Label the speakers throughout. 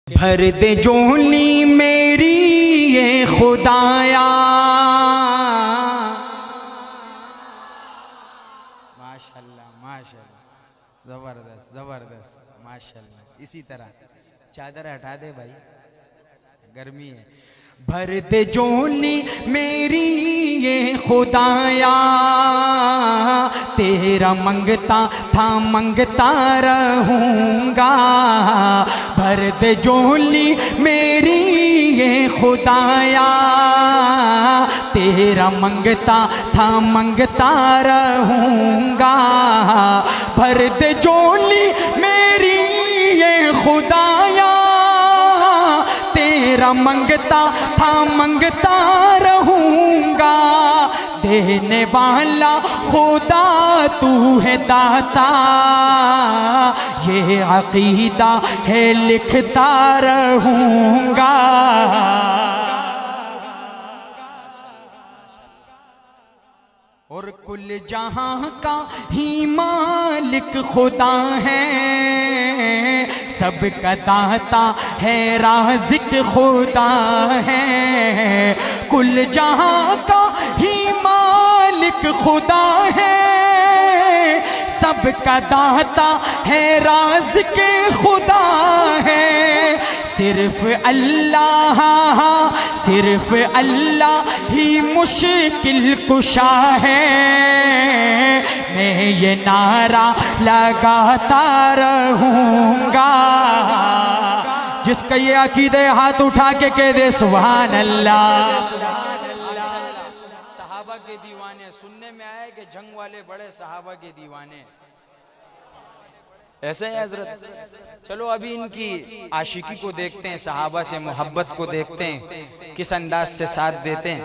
Speaker 1: भर दे झोली मेरी ये खुदाया। माशाल्लाह माशाल्लाह, जबरदस्त जबरदस्त माशाल्लाह। इसी तरह चादर हटा दे भाई, गर्मी है। भर दे झोली मेरी ये खुदाया, तेरा मंगता था मंगता रहूंगा। भर दे झोली मेरी ये खुदाया, तेरा मंगता था मंगता रहूंगा। भर दे झोली मेरी ये खुदाया, तेरा मंगता था मंगता रहूंगा। देने वाला खुदा तू है दाता, ये अकीदा है लिखता रहूंगा। और कुल जहां का ही मालिक खुदा है, सबका दाता है राज़िक खुदा है। कुल जहां का ही मालिक खुदा है, सबका दाता है राज़िक खुदा है। सिर्फ अल्लाह सिर्फ अल्लाह ही मुश्किल कुशा है। मैं ये नारा लगाता रहूंगा। जिसका ये अकीदे हाथ उठा के कह दे सुभान अल्लाह। सहाबा के दीवाने, सुनने में आया कि जंग वाले बड़े सहाबा के दीवाने, ऐसे है हजरत। चलो अभी इनकी आशिकी को देखते हैं, सहाबा से मोहब्बत को देखते हैं, किस अंदाज से साथ देते हैं।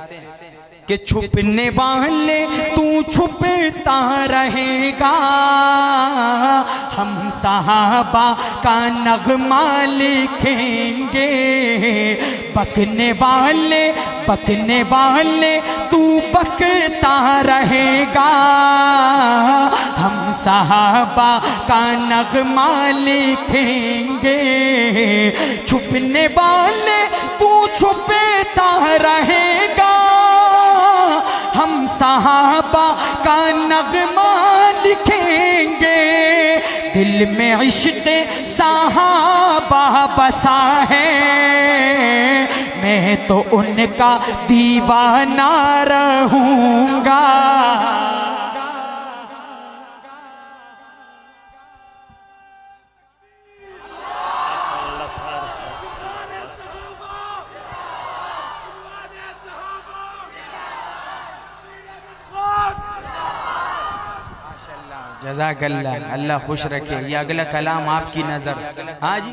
Speaker 1: कि छुपने वाले तू छुपता रहेगा, हम सहाबा का नगमा लिखेंगे। बकने वाले तू बकता रहेगा, हम सहाबा का नगमा लिखेंगे। छुपने वाले तू छुपता रहेगा, हम सहाबा का नगमा लिखेंगे। दिल में इश्क़ सहाबा बसा है, मैं तो उनका दीवाना रहूंगा। जज़ाकल्लाह, अल्लाह खुश रखे। ये अगला कलाम आपकी नजर। हाँ जी,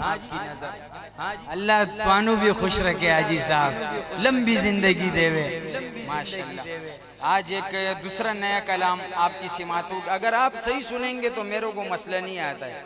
Speaker 1: अल्लाह तानू भी खुश रखे हाजी साहब, लंबी जिंदगी देवे माशाल्लाह। आज एक दूसरा नया कलाम आपकी सिमात। अगर आप सही सुनेंगे तो मेरे को मसला नहीं आता है।